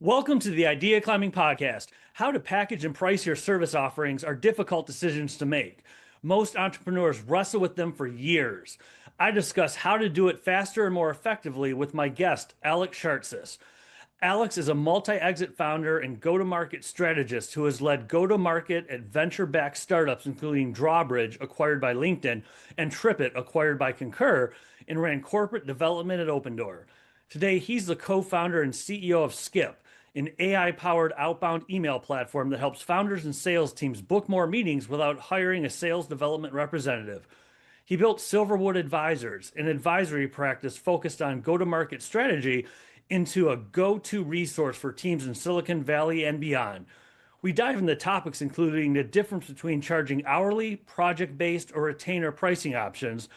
Welcome to the Idea Climbing Podcast. How to package and price your service offerings are difficult decisions to make. Most entrepreneurs wrestle with them for years. I discuss how to do it faster and more effectively with my guest, Alex Shartsis. Alex is a multi-exit founder and go-to-market strategist who has led go-to-market at venture-backed startups, including Drawbridge, acquired by LinkedIn, and TripIt, acquired by Concur, and ran corporate development at Opendoor. Today, he's the co-founder and CEO of Skip, an AI-powered outbound email platform that helps founders and sales teams book more meetings without hiring a sales development representative. He built Silverwood Advisors, an advisory practice focused on go-to-market strategy, into a go-to resource for teams in Silicon Valley and beyond. We dive into topics including the difference between charging hourly, project-based, or retainer pricing options,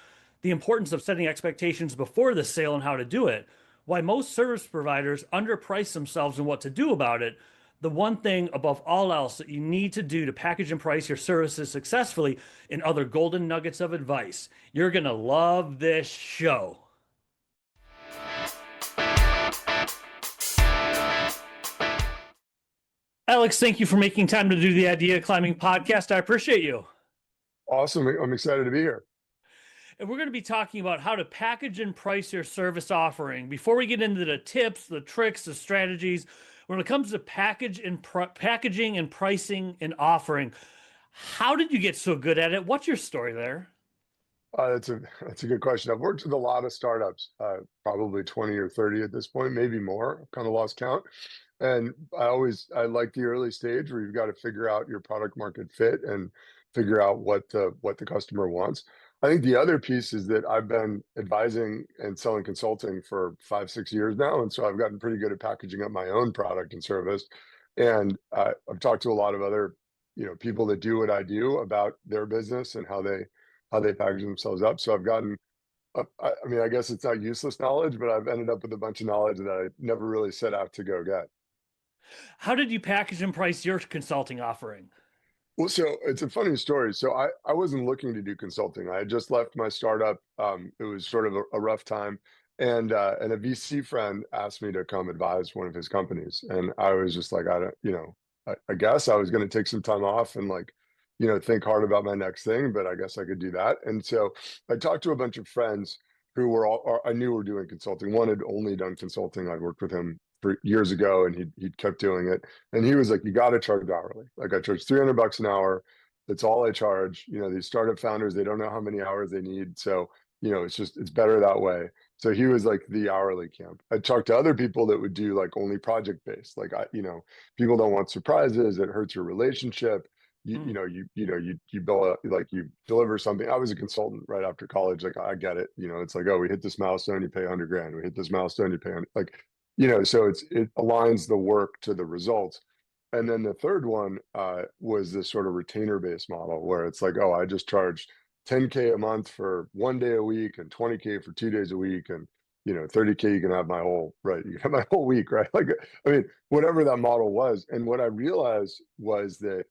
the importance of setting expectations before the sale and how to do it, why most service providers underprice themselves and what to do about it, the one thing above all else that you need to do to package and price your services successfully, and other golden nuggets of advice. You're going to love this show. Alex, thank you for making time to do the Idea Climbing Podcast. I appreciate you. Awesome. I'm excited to be here. And we're going to be talking about how to package and price your service offering. Before we get into the tips, the tricks, the strategies, when it comes to packaging and pricing and offering, how did you get so good at it? What's your story there? That's a good question. I've worked with a lot of startups, probably 20 or 30 at this point, maybe more. I've kind of lost count. And I like the early stage where you've got to figure out your product market fit and figure out what the customer wants. I think the other piece is that I've been advising and selling consulting for 5-6 years now, and so I've gotten pretty good at packaging up my own product and service. And I've talked to a lot of other, people that do what I do about their business and how they package themselves up. So I've gotten, I guess it's not useless knowledge, but I've ended up with a bunch of knowledge that I never really set out to go get. How did you package and price your consulting offering? Well, so it's a funny story. So I wasn't looking to do consulting. I had just left my startup. It was sort of a rough time. And a VC friend asked me to come advise one of his companies. And I was just like, I guess I was going to take some time off and think hard about my next thing, but I guess I could do that. And so I talked to a bunch of friends who I knew were doing consulting. One had only done consulting. I'd worked with him for years ago, and he'd kept doing it. And he was like, "You got to charge hourly. Like, I charge $300 an hour. That's all I charge. These startup founders, they don't know how many hours they need. So, it's better that way." So he was like the hourly camp. I talked to other people that would do like only project based. Like, people don't want surprises. It hurts your relationship. You build you deliver something. I was a consultant right after college. Like, I get it. It's like, oh, we hit this milestone, you pay 100 grand. We hit this milestone, you pay 100, so it aligns the work to the results. And then the third one was this sort of retainer based model where it's like, oh, I just charge 10K a month for 1 day a week and 20K for 2 days a week. And 30K, you can have you can have my whole week, right? Like, whatever that model was. And what I realized was that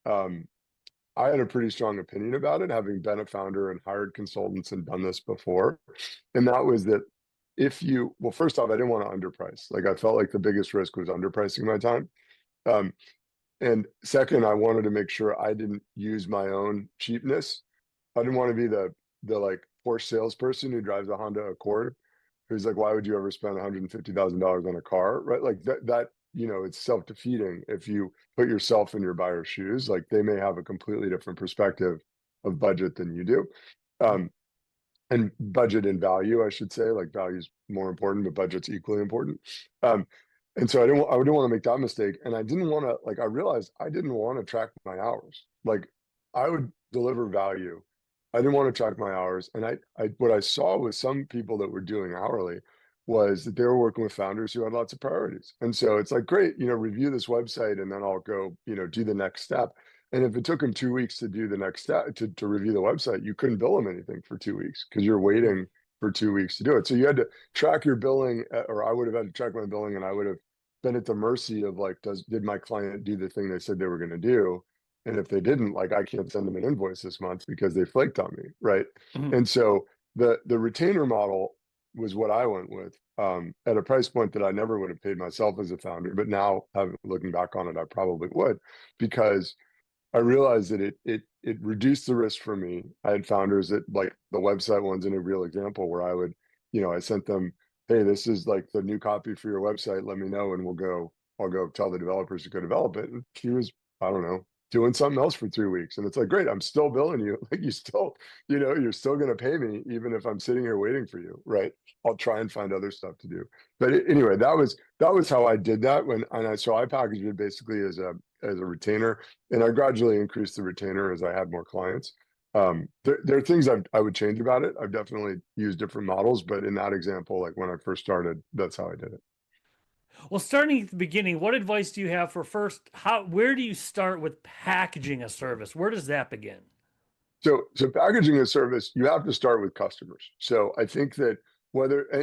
I had a pretty strong opinion about it, having been a founder and hired consultants and done this before. And that was that well, first off, I didn't want to underprice. Like, I felt like the biggest risk was underpricing my time. And second, I wanted to make sure I didn't use my own cheapness. I didn't want to be the like Porsche salesperson who drives a Honda Accord, who's like, why would you ever spend $150,000 on a car, right? Like that, it's self-defeating if you put yourself in your buyer's shoes. Like, they may have a completely different perspective of budget than you do. And budget and value, I should say. Like, value is more important, but budget's equally important. And so I didn't want to make that mistake. And I didn't want to, I realized I didn't want to track my hours. Like, I would deliver value. I didn't want to track my hours. And what I saw with some people that were doing hourly was that they were working with founders who had lots of priorities. And so it's like, great, review this website and then I'll go, do the next step. And if it took them 2 weeks to do the next step, to review the website, you couldn't bill them anything for 2 weeks because you're waiting for 2 weeks to do it. So you had to track your billing, or I would have had to track my billing, and I would have been at the mercy of like, did my client do the thing they said they were going to do? And if they didn't, like, I can't send them an invoice this month because they flaked on me, right? Mm-hmm. And so the retainer model was what I went with, at a price point that I never would have paid myself as a founder. But now, looking back on it, I probably would, because I realized that it reduced the risk for me. I had founders that, like the website one's in a real example, where I would, I sent them, hey, this is like the new copy for your website. Let me know, and I'll go tell the developers to go develop it. And she was, I don't know, doing something else for 3 weeks. And it's like, great, I'm still billing you. Like, you still, you're still going to pay me, even if I'm sitting here waiting for you. Right. I'll try and find other stuff to do. But anyway, that was how I did that so I packaged it basically as a retainer, and I gradually increased the retainer as I had more clients. There are things I would change about it. I've definitely used different models, but in that example, like when I first started, that's how I did it. Well, starting at the beginning, what advice do you have for first, where do you start with packaging a service? Where does that begin? So packaging a service, you have to start with customers. So I think that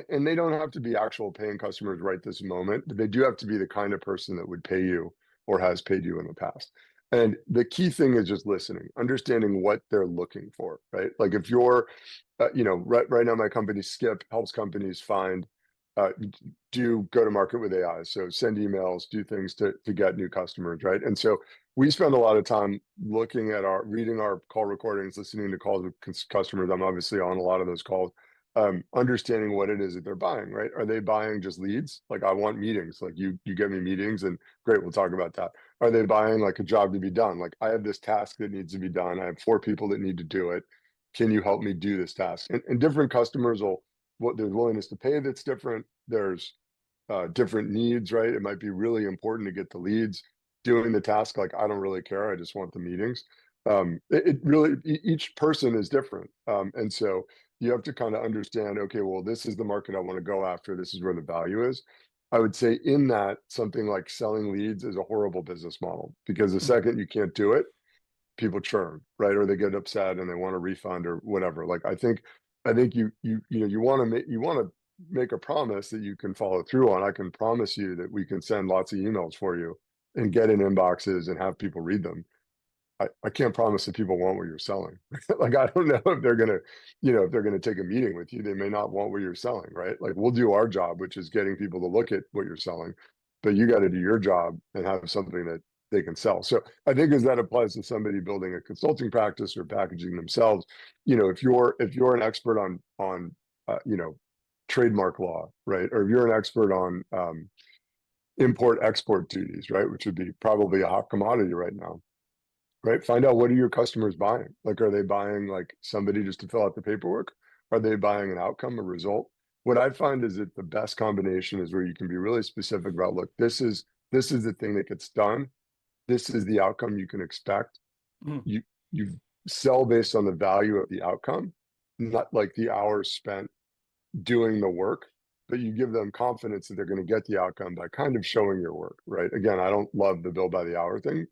and they don't have to be actual paying customers right this moment, but they do have to be the kind of person that would pay you or has paid you in the past. And the key thing is just listening, understanding what they're looking for, right? Like if you're, right now my company Skip helps companies find, uh, do go to market with AI. So send emails, do things to get new customers, right? And so we spend a lot of time reading our call recordings, listening to calls with customers. I'm obviously on a lot of those calls, understanding what it is that they're buying, right? Are they buying just leads? Like, I want meetings, like you get me meetings, and great, we'll talk about that. Are they buying like a job to be done? Like, I have this task that needs to be done. I have 4 people that need to do it. Can you help me do this task? And different customers there's willingness to pay that's different. There's different needs, right? It might be really important to get the leads. Doing the task, like, I don't really care. I just want the meetings. It really, each person is different. And so you have to kind of understand, okay, well, this is the market I want to go after. This is where the value is. I would say in that, something like selling leads is a horrible business model, because the second you can't do it, people churn, right? Or they get upset and they want a refund or whatever. Like, I think you want to make a promise that you can follow through on. I can promise you that we can send lots of emails for you and get in inboxes and have people read them. I can't promise that people want what you're selling. Like, I don't know if they're gonna, if they're gonna take a meeting with you. They may not want what you're selling, right? Like, we'll do our job, which is getting people to look at what you're selling, but you got to do your job and have something that they can sell. So I think as that applies to somebody building a consulting practice or packaging themselves, if you're an expert on trademark law, right, or if you're an expert on import export duties, right, which would be probably a hot commodity right now, right? Find out, what are your customers buying? Like, are they buying like somebody just to fill out the paperwork? Are they buying an outcome, a result? What I find is that the best combination is where you can be really specific about, look, this is the thing that gets done. This is the outcome you can expect. Mm. You sell based on the value of the outcome, not like the hours spent doing the work, but you give them confidence that they're going to get the outcome by kind of showing your work, right? Again, I don't love the bill by the hour thing.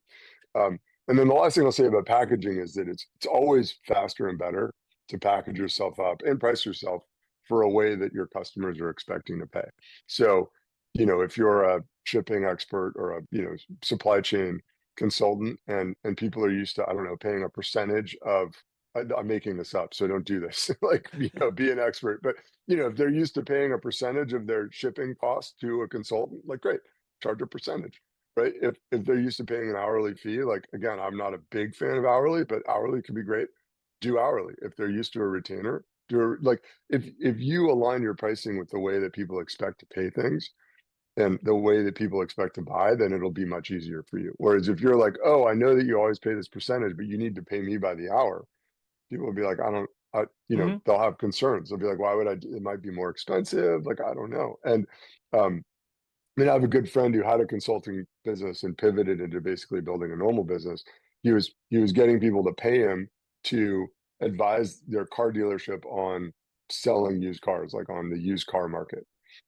Um, and then the last thing I'll say about packaging is that it's always faster and better to package yourself up and price yourself for a way that your customers are expecting to pay. So, if you're a shipping expert or a, supply chain consultant, and people are used to, I don't know, paying a percentage of, I'm making this up, so don't do this. Like, be an expert. But, if they're used to paying a percentage of their shipping cost to a consultant, like, great, charge a percentage. Right. If they're used to paying an hourly fee, like, again, I'm not a big fan of hourly, but hourly can be great. Do hourly. If they're used to a retainer, like, if you align your pricing with the way that people expect to pay things and the way that people expect to buy, then it'll be much easier for you. Whereas if you're like, oh, I know that you always pay this percentage, but you need to pay me by the hour, people will be like, I don't, Hmm. they'll have concerns. They'll be like, why would I do, it might be more expensive. Like, I don't know. And, I mean, I have a good friend who had a consulting business and pivoted into basically building a normal business. He was getting people to pay him to advise their car dealership on selling used cars, like on the used car market.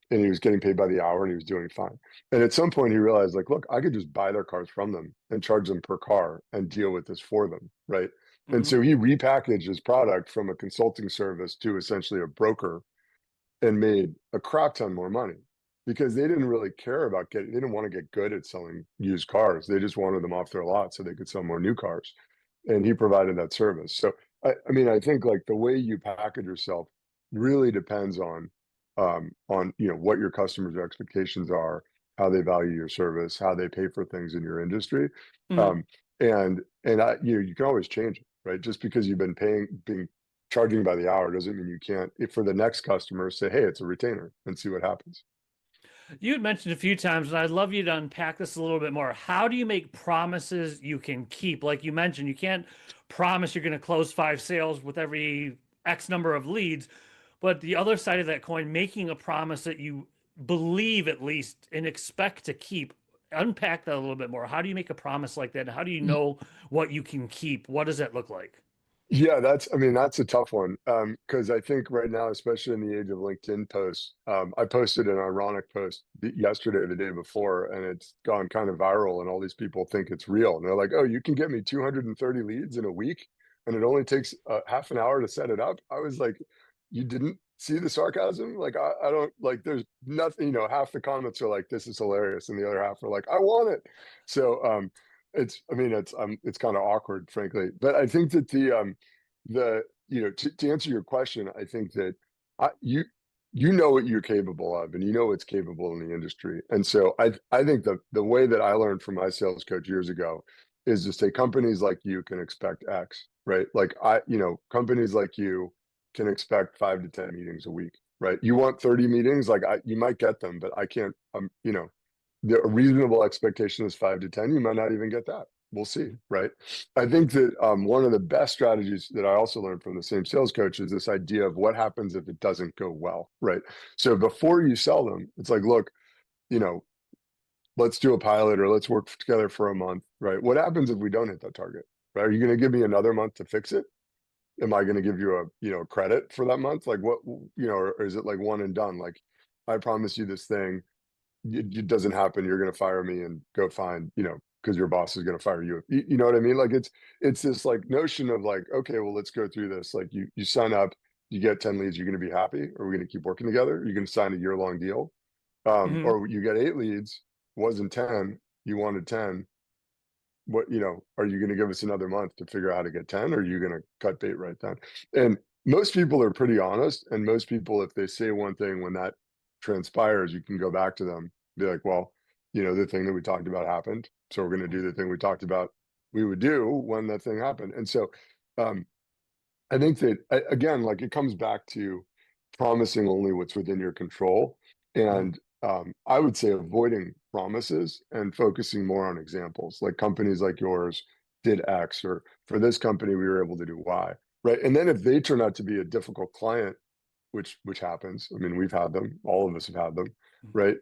And he was getting paid by the hour, and he was doing fine. And at some point he realized, like, look, I could just buy their cars from them and charge them per car and deal with this for them, right? And Hmm. so he repackaged his product from a consulting service to essentially a broker, and made a crap ton more money, because they didn't really care about they didn't want to get good at selling used cars. They just wanted them off their lot so they could sell more new cars. And he provided that service. So, I mean, I think like the way you package yourself really depends on on, what your customers' expectations are, how they value your service, how they pay for things in your industry. Mhm. Um, and you can always change it, right? Just because you've been being charging by the hour doesn't mean you can't, if for the next customer, say, hey, it's a retainer and see what happens. You had mentioned a few times, and I'd love you to unpack this a little bit more. How do you make promises you can keep? Like you mentioned, you can't promise you're going to close 5 sales with every X number of leads. But the other side of that coin, making a promise that you believe at least and expect to keep. Unpack that a little bit more. How do you make a promise like that? How do you know what you can keep? What does that look like? Yeah, I mean, that's a tough one. Because I think right now, especially in the age of LinkedIn posts, I posted an ironic post yesterday or the day before, and it's gone kind of viral, and all these people think it's real. And they're like, oh, you can get me 230 leads in a week, and it only takes half an hour to set it up. I was like, you didn't see the sarcasm? Like, I don't like, there's nothing, half the comments are like, this is hilarious. And the other half are like, I want it. So, I mean, it's kind of awkward, frankly, but I think that to answer your question, I think that you know what you're capable of, and you know what's capable in the industry. And so I think the way that I learned from my sales coach years ago is to say companies like you can expect X, right? Like companies like you can expect 5 to 10 meetings a week, right? You want 30 meetings, like you might get them, but I can't, the reasonable expectation is 5 to 10. You might not even get that. We'll see, right? I think that one of the best strategies that I also learned from the same sales coach is this idea of what happens if it doesn't go well, right? So before you sell them, it's like, look, you know, let's do a pilot or let's work together for a month, right? What happens if we don't hit that target, right? Are you going to give me another month to fix it? Am I going to give you credit for that month? Like what, or is it like one and done? Like I promise you this thing, it doesn't happen, you're going to fire me and go find, because your boss is going to fire you. You know what I mean? Like it's this like notion of like, okay, well, let's go through this. Like you sign up, you get 10 leads, you're going to be happy. Are we going to keep working together? You're going to sign a year-long deal. Mhm. Or you get 8 leads, wasn't 10, you wanted 10. What, are you going to give us another month to figure out how to get 10? Or are you going to cut bait right then? And most people are pretty honest. And most people, if they say one thing, when that transpires, you can go back to them, be like, well, the thing that we talked about happened. So we're going to do the thing we talked about we would do when that thing happened. And so um, I think that again, like it comes back to promising only what's within your control. Mhm. And I would say avoiding promises and focusing more on examples. Like companies like yours did X, or for this company, we were able to do Y. Right. And then if they turn out to be a difficult client, which happens, I mean, we've had them, all of us have had them, right?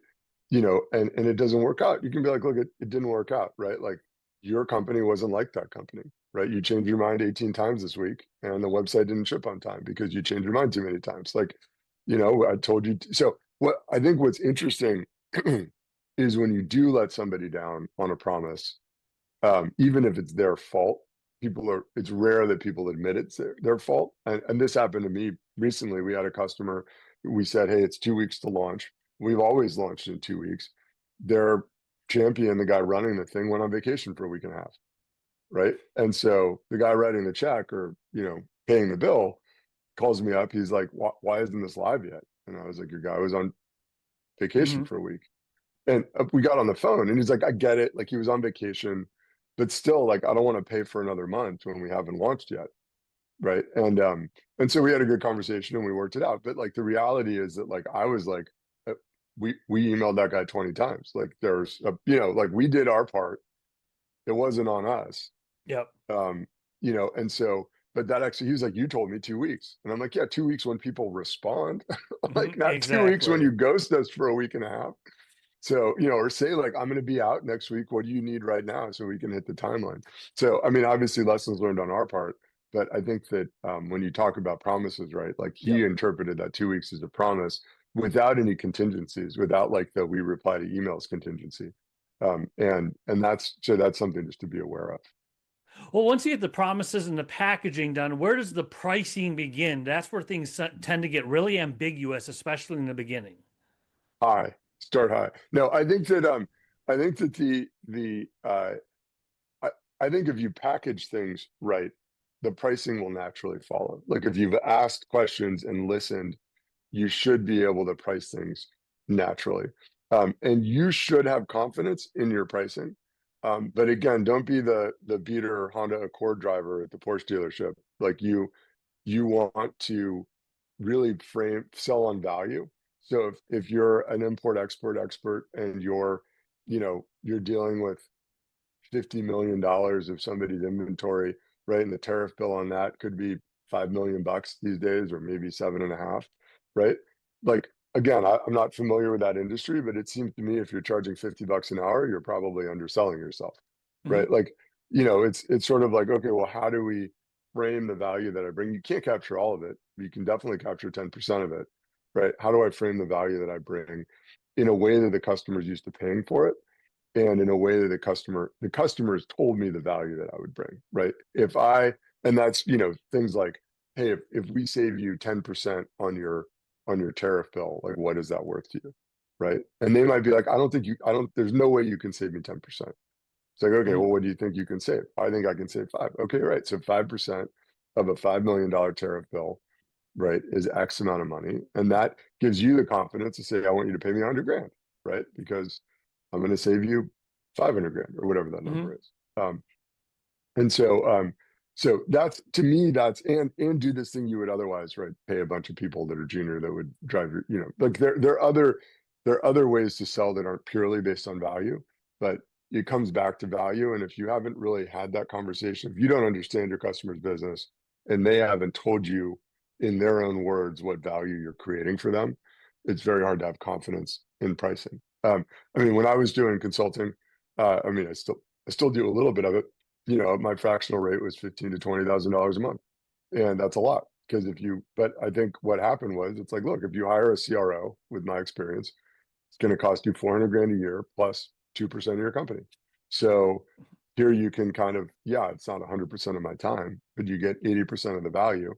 And it doesn't work out. You can be like, look, it didn't work out, right? Like your company wasn't like that company, right? You changed your mind 18 times this week and the website didn't ship on time because you changed your mind too many times. Like, I told you. So what I think what's interesting is when you do let somebody down on a promise, even if it's their fault, it's rare that people admit it's their fault. And this happened to me recently. We had a customer, we said, hey, it's 2 weeks to launch. We've always launched in 2 weeks. Their champion, the guy running the thing, went on vacation for a week and a half, right? And so the guy writing the check or, paying the bill calls me up. He's like, why isn't this live yet? And I was like, your guy was on vacation Mhm. for a week. And we got on the phone and he's like, I get it. Like he was on vacation, but still, like, I don't want to pay for another month when we haven't launched yet. Right. And so we had a good conversation and we worked it out. But like the reality is that like I was like, we emailed that guy 20 times. Like like we did our part. It wasn't on us. Yep. Um, and so but that actually he was like, you told me 2 weeks. And I'm like, yeah, 2 weeks when people respond. Like Mhm. not 2 weeks when Exactly. you ghost us for a week and a half. So, or say like, I'm going to be out next week. What do you need right now so we can hit the timeline? So, I mean, obviously lessons learned on our part, but I think that when you talk about promises, right, like he Yep. interpreted that 2 weeks as a promise without any contingencies, without like the we reply to emails contingency. And that's something just to be aware of. Well, once you get the promises and the packaging done, where does the pricing begin? That's where things tend to get really ambiguous, especially in the beginning. High, start high. No, I think that I, I think if you package things right, the pricing will naturally follow. Like if you've asked questions and listened, you should be able to price things naturally. And you should have confidence in your pricing. But again, don't be the beater Honda Accord driver at the Porsche dealership. Like you want to really sell on value. So if you're an import export expert and you're dealing with $50 million of somebody's inventory, right? And the tariff bill on that could be 5 million bucks these days, or maybe 7.5, right? Like, again, I'm not familiar with that industry, but it seems to me if you're charging 50 bucks an hour, you're probably underselling yourself, Hmm. right? Like, it's sort of like, okay, well, how do we frame the value that I bring? You can't capture all of it. You can definitely capture 10% of it, right? How do I frame the value that I bring in a way that the customer's used to paying for it? And in a way that the customers told me the value that I would bring, right? And that's, things like, hey, if we save you 10% on your tariff bill, like what is that worth to you? Right. And they might be like, there's no way you can save me 10%. It's like, okay, Hmm. well, what do you think you can save? I think I can save five. Okay, right. So 5% of a $5 million tariff bill, right, is X amount of money. And that gives you the confidence to say, I want you to pay me 100 grand, right? Because I'm going to save you 500 grand or whatever that Hmm. number is. And so that's, to me, and do this thing you would otherwise, right, pay a bunch of people that are junior that would drive your, like there are other ways to sell that aren't purely based on value, but it comes back to value. And if you haven't really had that conversation, if you don't understand your customer's business and they haven't told you in their own words what value you're creating for them, it's very hard to have confidence in pricing. I mean, when I was doing consulting, I mean, I still do a little bit of it. My fractional rate was $15,000 to $20,000 a month, and that's a lot. Because but I think what happened was, it's like, look, if you hire a CRO, with my experience, it's going to cost you 400 grand a year plus 2% of your company. So here you can kind of, yeah, it's not 100% of my time, but you get 80% of the value,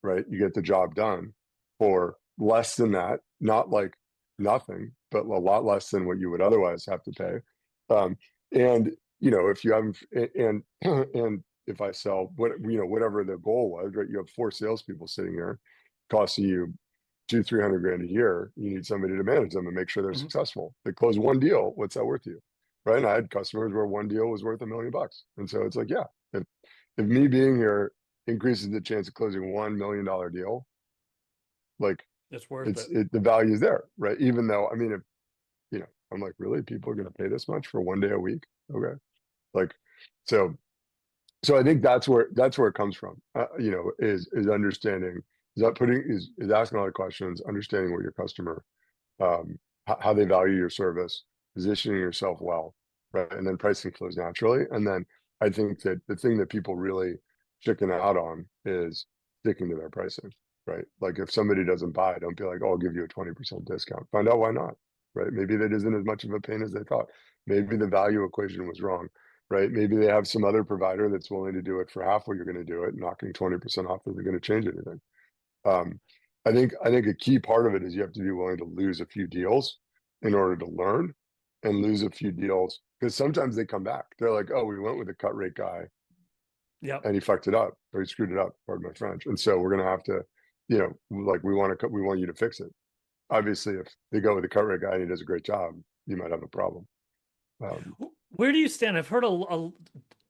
right? You get the job done for less than that, not like nothing, but a lot less than what you would otherwise have to pay. And if you haven't, and and if I sell whatever the goal was, right? You have four salespeople sitting here, costing you 300 grand a year. You need somebody to manage them and make sure they're Hmm. successful. They close one deal. What's that worth to you? Right. And I had customers where one deal was worth $1 million. And so it's like, yeah, if me being here increases the chance of closing $1 million deal, like It's worth it. the value is there, right? Even though, I mean, if I'm like, really, people are going to pay this much for one day a week? Okay, like, so I think that's where it comes from. Is understanding, is asking a lot of questions, understanding what your customer, um, how they value your service, positioning yourself well, right? And then pricing flows naturally. And then I think that the thing that people really chicken out on is sticking to their pricing, right? Like if somebody doesn't buy, don't be like, oh, I'll give you a 20% discount. Find out why not, right? Maybe that isn't as much of a pain as they thought. Maybe the value equation was wrong, right? Maybe they have some other provider that's willing to do it for half what you're going to do it, knocking 20% off isn't going to change anything. Um, I think a key part of it is you have to be willing to lose a few deals in order to learn, and lose a few deals because sometimes they come back. They're like, oh, we went with a cut rate guy Yep. and he fucked it up or he screwed it up, pardon my French. And so we're gonna have to, like we want you to fix it. Obviously, if they go with the cut rate guy and he does a great job, you might have a problem. Um, Where do you stand? I've heard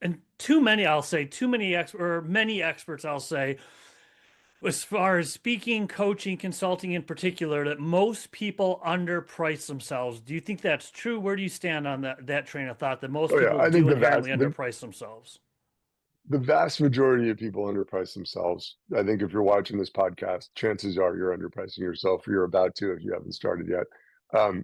and too many or many experts, I'll say, as far as speaking, coaching, consulting in particular, that most people underprice themselves. Do you think that's true? Where do you stand on that train of thought that most oh yeah, people I think do inherently underprice themselves? the vast majority of people underprice themselves. I think if you're watching this podcast, chances are you're underpricing yourself, or you're about to if you haven't started yet.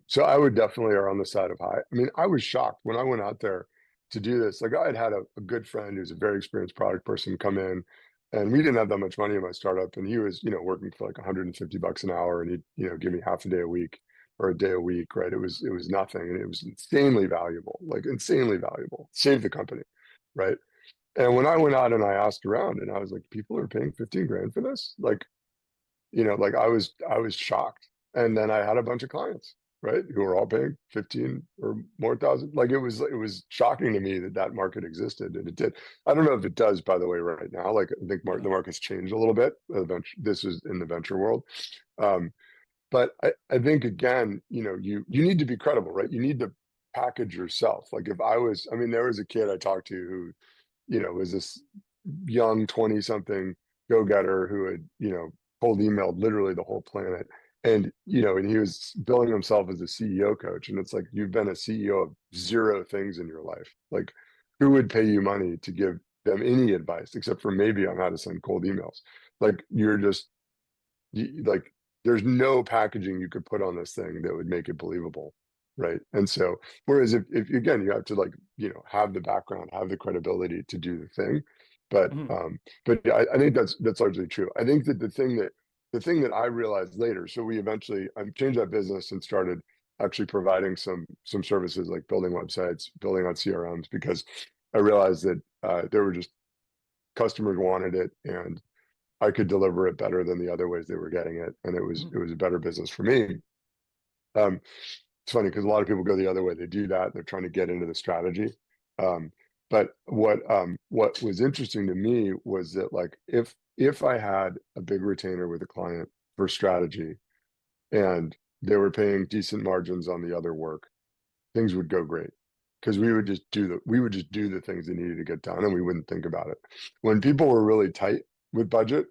So I would definitely err on the side of high. I mean, I was shocked when I went out there to do this. Like I had a good friend who's a very experienced product person come in, and we didn't have that much money in my startup, and he was, working for like 150 bucks an hour, and he'd, give me half a day a week or a day a week, right? It was nothing, and it was insanely valuable, like insanely valuable. Saved the company, right? And when I went out and I asked around and I was like, people are paying 15 grand for this? Like, like I was shocked. And then I had a bunch of clients, right, who were all paying 15 or more thousand. Like it was shocking to me that that market existed, and it did. I don't know if it does, by the way, right now. Like I think Yeah. the market's changed a little bit. This is in the venture world. Um, But I think again, you need to be credible, right? You need to package yourself. Like if I mean, there was a kid I talked to who, was this young 20 something go-getter who had, cold emailed literally the whole planet. And he was billing himself as a CEO coach. And it's like, you've been a CEO of zero things in your life. Like, who would pay you money to give them any advice except for maybe on how to send cold emails? Like, you're just, like, there's no packaging you could put on this thing that would make it believable. Right. And so, whereas if again, you have to, like, have the background, have the credibility to do the thing. But, Mhm. I think that's largely true. I think that the thing that I realized later, so I changed that business and started actually providing some services like building websites, building out CRMs, because I realized that there were just customers wanted it, and I could deliver it better than the other ways they were getting it, and it was Mhm. it was a better business for me. Um, it's funny because a lot of people go the other way. They do that. They're trying to get into the strategy. But what was interesting to me was that, like, if I had a big retainer with a client for strategy and they were paying decent margins on the other work, things would go great because we would just do the things that needed to get done, and we wouldn't think about it. When people were really tight with budget,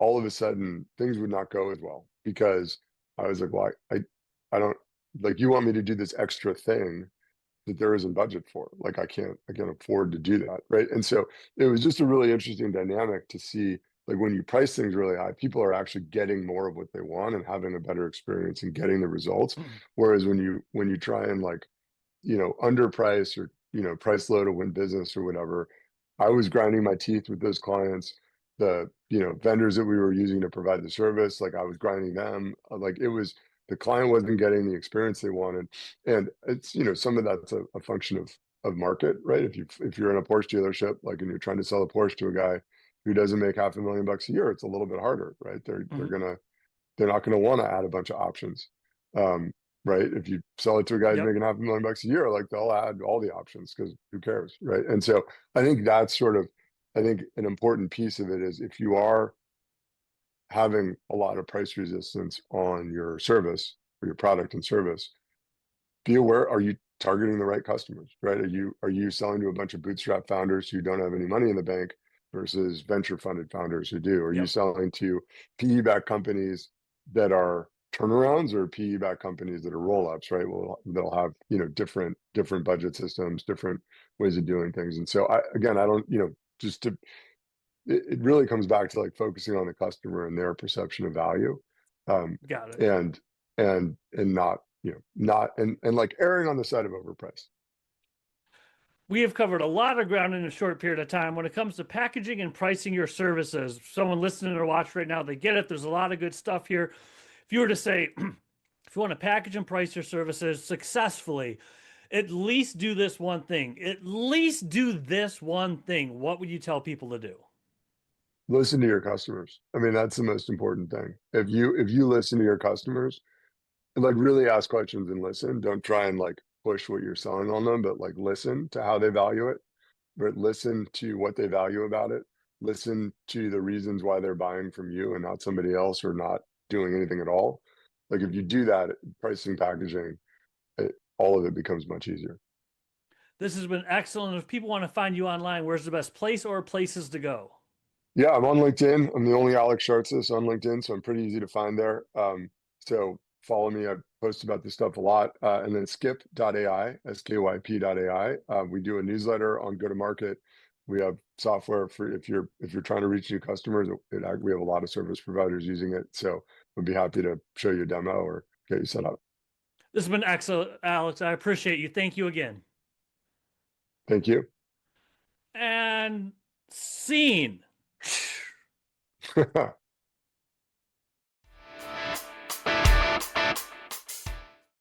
all of a sudden things would not go as well because I was like, well, I don't, like, you want me to do this extra thing that there isn't budget for. Like, I can't afford to do that. Right. And so it was just a really interesting dynamic to see, like, when you price things really high, people are actually getting more of what they want and having a better experience and getting the results. Mhm. Whereas when you try and, like, underprice or, price low to win business or whatever, I was grinding my teeth with those clients. The, vendors that we were using to provide the service, like, I was grinding them. Like, the client wasn't getting the experience they wanted. And it's, some of that's a function of market, right? If you're in a Porsche dealership, like, and you're trying to sell a Porsche to a guy who doesn't make $500,000 a year, it's a little bit harder, right? Mhm. They're not going to want to add a bunch of options. Um, right. If you sell it to a guy who's Yep. making $500,000 a year, like, they'll add all the options because who cares. Right. And so I think that's sort of, I think an important piece of it is, if you are having a lot of price resistance on your service or your product and service, be aware, are you targeting the right customers, right? Are you selling to a bunch of bootstrap founders who don't have any money in the bank versus venture funded founders who do? Are you Yep. selling to PE backed companies that are turnarounds, or PE backed companies that are roll ups, right? Well, they'll have, different budget systems, different ways of doing things. And so, I don't, just to it really comes back to, like, focusing on the customer and their perception of value, um, Got it. and not, not, and like, erring on the side of overprice. We have covered a lot of ground in a short period of time when it comes to packaging and pricing your services. Someone listening or watch right now, they get it. There's a lot of good stuff here. If you were to say, if you want to package and price your services successfully, at least do this one thing. At least do this one thing. What would you tell people to do? Listen to your customers. I mean, that's the most important thing. If you listen to your customers, like, really ask questions and listen. Don't try and, like, push what you're selling on them, but, like, listen to how they value it. But listen to what they value about it. Listen to the reasons why they're buying from you and not somebody else, or not doing anything at all. Like, if you do that, pricing, packaging, all of it becomes much easier. This has been excellent. If people want to find you online, where's the best place or places to go? Yeah, I'm on LinkedIn. I'm the only Alex Shartsis on LinkedIn, so I'm pretty easy to find there. So follow me. I post about this stuff a lot. And then skip.ai, SKYP.ai. We do a newsletter on go-to-market. We have software for if you're trying to reach new customers. We have a lot of service providers using it, so we'd be happy to show you a demo or get you set up. This has been excellent, Alex. I appreciate you. Thank you again. Thank you. And scene.